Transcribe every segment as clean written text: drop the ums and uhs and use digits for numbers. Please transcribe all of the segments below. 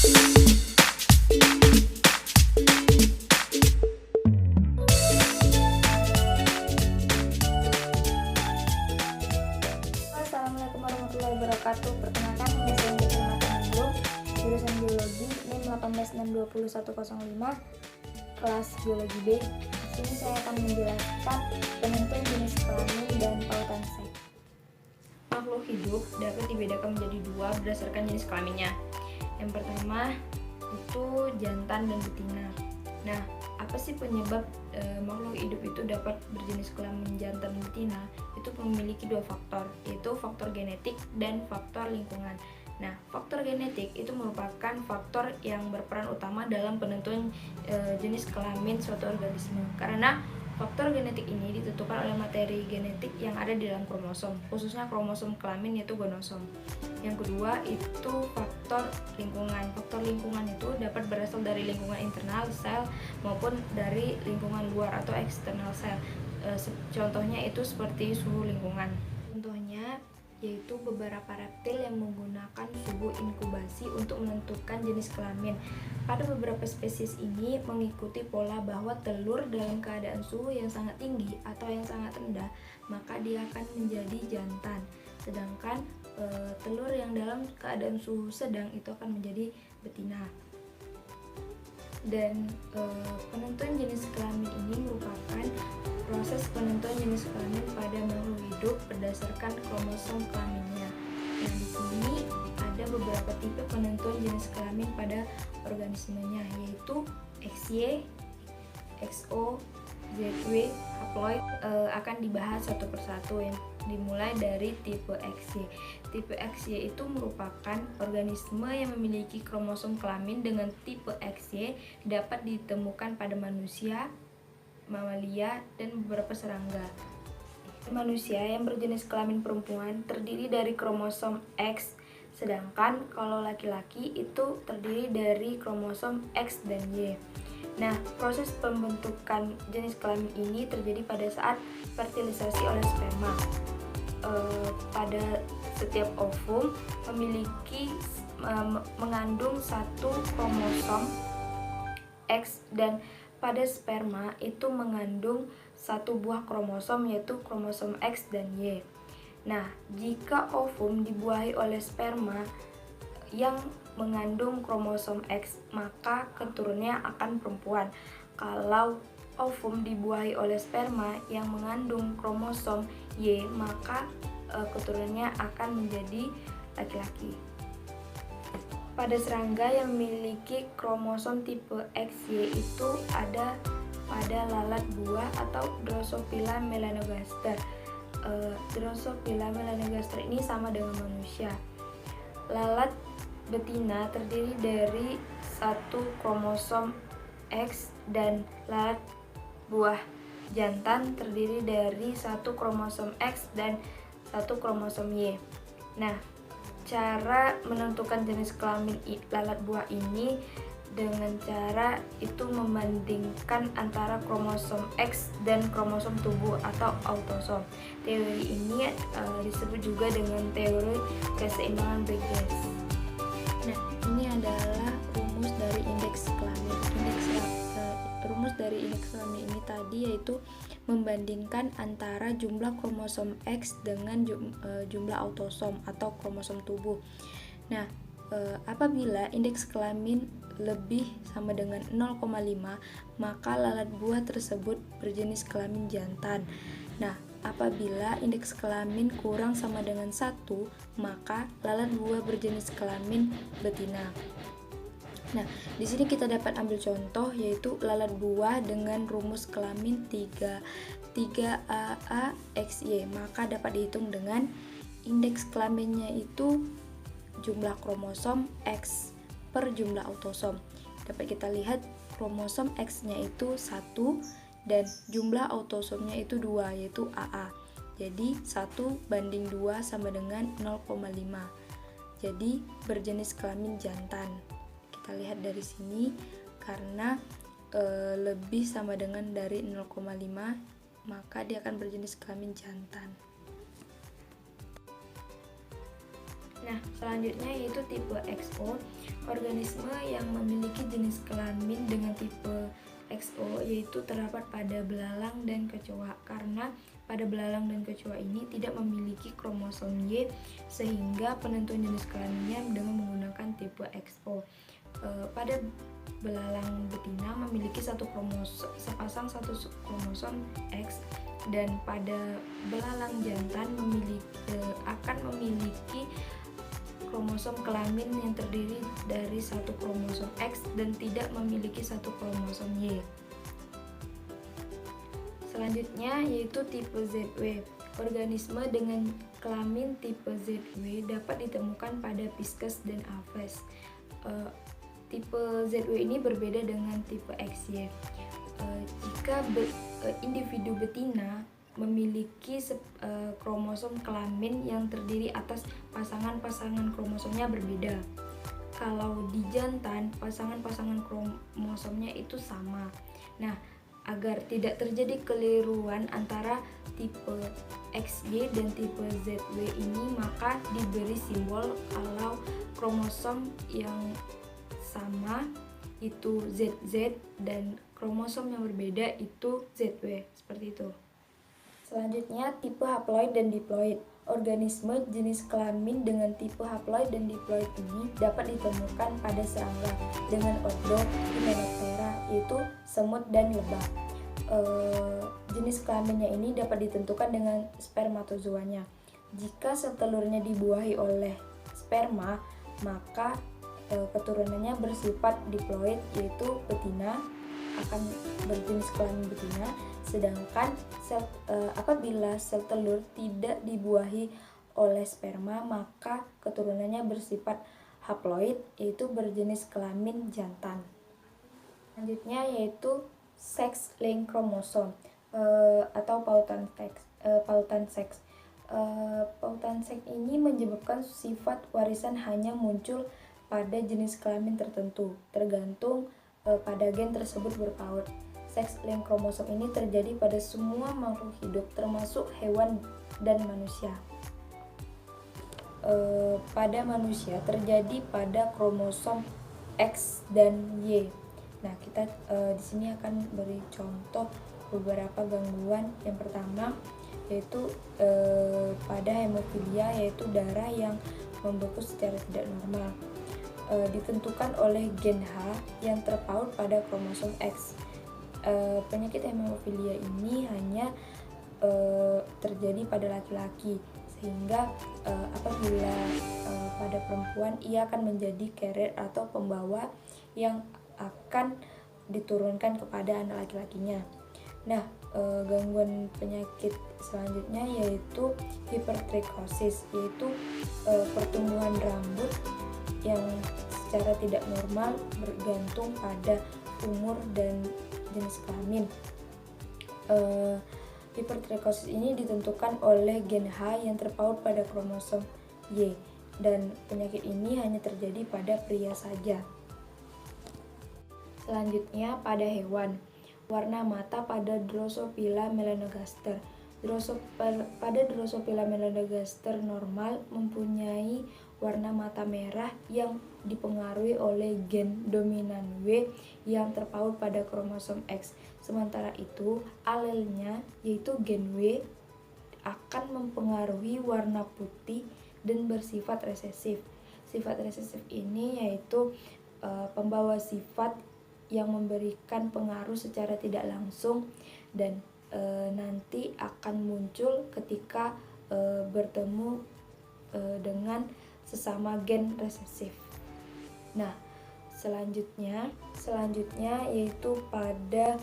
Assalamualaikum warahmatullahi wabarakatuh. Perkenalkan, nama saya Indra Matanilo, jurusan Biologi, NIM 186201105, kelas Biologi B. Di sini saya akan menjelaskan penentuan jenis kelamin dan pautan seks. Makhluk hidup dapat dibedakan menjadi dua berdasarkan jenis kelaminnya. Yang pertama itu jantan dan betina. Nah, apa sih penyebab makhluk hidup itu dapat berjenis kelamin jantan dan betina? Itu memiliki dua faktor, yaitu faktor genetik dan faktor lingkungan. Nah, faktor genetik itu merupakan faktor yang berperan utama dalam penentuan jenis kelamin suatu organisme, karena faktor genetik ini ditentukan oleh materi genetik yang ada di dalam kromosom, khususnya kromosom kelamin yaitu gonosom. Yang kedua itu faktor lingkungan. Faktor lingkungan itu dapat berasal dari lingkungan internal sel maupun dari lingkungan luar atau eksternal sel. Contohnya itu seperti suhu lingkungan. Contohnya yaitu beberapa reptil yang menggunakan suhu inkubasi untuk menentukan jenis kelamin. Pada beberapa spesies ini mengikuti pola bahwa telur dalam keadaan suhu yang sangat tinggi atau yang sangat rendah, maka dia akan menjadi jantan. Sedangkan telur yang dalam keadaan suhu sedang itu akan menjadi betina. Dan penentuan jenis kelamin ini merupakan proses penentuan jenis kelamin pada makhluk hidup berdasarkan kromosom kelaminnya. Nah, di sini ada beberapa tipe penentuan jenis kelamin pada organismenya, yaitu XY, XO, ZW, haploid. Akan dibahas satu persatu, yang dimulai dari tipe XY. Tipe XY itu merupakan organisme yang memiliki kromosom kelamin dengan tipe XY, dapat ditemukan pada manusia, mamalia, dan beberapa serangga. Manusia yang berjenis kelamin perempuan terdiri dari kromosom X, sedangkan kalau laki-laki itu terdiri dari kromosom X dan Y. Nah, proses pembentukan jenis kelamin ini terjadi pada saat fertilisasi oleh sperma. Pada setiap ovum memiliki mengandung satu kromosom X, dan pada sperma itu mengandung satu buah kromosom, yaitu kromosom X dan Y. Nah, jika ovum dibuahi oleh sperma yang mengandung kromosom X, maka keturunannya akan perempuan. Kalau ovum dibuahi oleh sperma yang mengandung kromosom Y, maka keturunannya akan menjadi laki-laki. Pada serangga yang memiliki kromosom tipe XY itu ada pada lalat buah atau Drosophila melanogaster. Drosophila melanogaster ini sama dengan manusia. Lalat betina terdiri dari satu kromosom X, dan lalat buah jantan terdiri dari satu kromosom X dan satu kromosom Y. Nah, cara menentukan jenis kelamin lalat buah ini dengan cara itu membandingkan antara kromosom X dan kromosom tubuh atau autosom. Teori ini disebut juga dengan teori keseimbangan Briggs. Nah, ini adalah rumus dari indeks kelamin. Rumus dari indeks kelamin ini tadi yaitu membandingkan antara jumlah kromosom X dengan jumlah autosom atau kromosom tubuh. Nah, apabila indeks kelamin lebih sama dengan 0,5, maka lalat buah tersebut berjenis kelamin jantan. Nah, apabila indeks kelamin kurang sama dengan 1, maka lalat buah berjenis kelamin betina. Nah, di sini kita dapat ambil contoh, yaitu lalat buah dengan rumus kelamin 3AA-XY, maka dapat dihitung dengan indeks kelaminnya itu jumlah kromosom X per jumlah autosom. Dapat kita lihat kromosom X-nya itu 1 dan jumlah autosomnya itu 2, yaitu AA. Jadi 1:2 sama dengan 0,5. Jadi berjenis kelamin jantan. Kita lihat dari sini, karena lebih sama dengan dari 0,5, maka dia akan berjenis kelamin jantan. Nah, selanjutnya yaitu tipe XO. Organisme yang memiliki jenis kelamin dengan tipe XO yaitu terdapat pada belalang dan kecoa, karena pada belalang dan kecoa ini tidak memiliki kromosom Y sehingga penentuan jenis kelaminnya dengan menggunakan tipe XO. Pada belalang betina memiliki sepasang satu kromosom X, dan pada belalang jantan akan memiliki kromosom kelamin yang terdiri dari satu kromosom X dan tidak memiliki satu kromosom Y. Selanjutnya yaitu tipe ZW. Organisme dengan kelamin tipe ZW dapat ditemukan pada Pisces dan Aves. Tipe ZW ini berbeda dengan tipe XY. Jika individu betina memiliki kromosom kelamin yang terdiri atas pasangan-pasangan kromosomnya berbeda. Kalau di jantan, pasangan-pasangan kromosomnya itu sama. Nah, agar tidak terjadi keliruan antara tipe XY dan tipe ZW ini, maka diberi simbol kalau kromosom yang sama itu ZZ dan kromosom yang berbeda itu ZW, seperti itu. Selanjutnya tipe haploid dan diploid. Organisme jenis kelamin dengan tipe haploid dan diploid ini dapat ditemukan pada serangga dengan ordo Hymenoptera, yaitu semut dan lebah. Jenis kelaminnya ini dapat ditentukan dengan spermatozoanya. Jika sel telurnya dibuahi oleh sperma, maka keturunannya bersifat diploid, yaitu betina akan berjenis kelamin betina. Sedangkan apabila sel telur tidak dibuahi oleh sperma, maka keturunannya bersifat haploid, yaitu berjenis kelamin jantan. Selanjutnya yaitu sex-linked chromosome atau pautan seks. Pautan seks ini menyebabkan sifat warisan hanya muncul pada jenis kelamin tertentu, tergantung pada gen tersebut berpaut. Sex-linked chromosome ini terjadi pada semua makhluk hidup, termasuk hewan dan manusia. Pada manusia terjadi pada kromosom X dan Y. Nah, kita di sini akan beri contoh beberapa gangguan. Yang pertama yaitu pada hemofilia, yaitu darah yang membeku secara tidak normal. Ditentukan oleh gen H yang terpaut pada kromosom X. Penyakit hemofilia ini hanya terjadi pada laki-laki, sehingga apabila pada perempuan ia akan menjadi carrier atau pembawa yang akan diturunkan kepada anak laki-lakinya. Nah, gangguan penyakit selanjutnya yaitu hipertrikosis, yaitu pertumbuhan rambut yang secara tidak normal bergantung pada umur dan jenis kelamin. Hipertrikosis ini ditentukan oleh gen H yang terpaut pada kromosom Y, dan penyakit ini hanya terjadi pada pria saja. Selanjutnya pada hewan, warna mata pada Drosophila melanogaster. Pada Drosophila melanogaster normal mempunyai warna mata merah yang dipengaruhi oleh gen dominan W yang terpaut pada kromosom X. Sementara itu, alelnya yaitu gen W akan mempengaruhi warna putih dan bersifat resesif. Sifat resesif ini yaitu pembawa sifat yang memberikan pengaruh secara tidak langsung dan nanti akan muncul ketika bertemu dengan sesama gen resesif. Nah, selanjutnya yaitu pada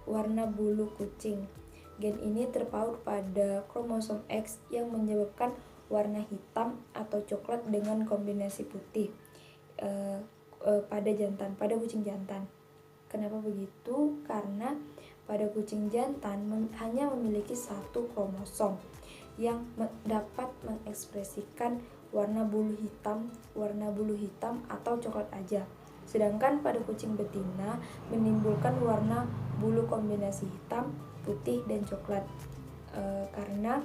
warna bulu kucing. Gen ini terpaut pada kromosom X yang menyebabkan warna hitam atau coklat dengan kombinasi putih pada kucing jantan. Kenapa begitu? Karena pada kucing jantan hanya memiliki satu kromosom yang dapat mengekspresikan warna bulu hitam atau coklat aja. Sedangkan pada kucing betina menimbulkan warna bulu kombinasi hitam, putih, dan coklat. Karena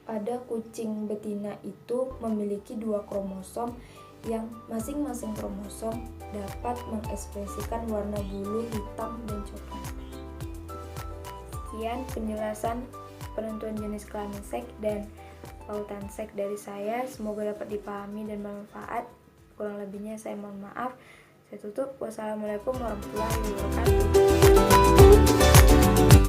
pada kucing betina itu memiliki 2 kromosom yang masing-masing kromosom dapat mengekspresikan warna bulu hitam dan coklat. Sekian penjelasan penentuan jenis kelamin seks dan pautan seks dari saya. Semoga dapat dipahami dan bermanfaat. Kurang lebihnya saya mohon maaf. Saya tutup. Wassalamualaikum warahmatullahi wabarakatuh.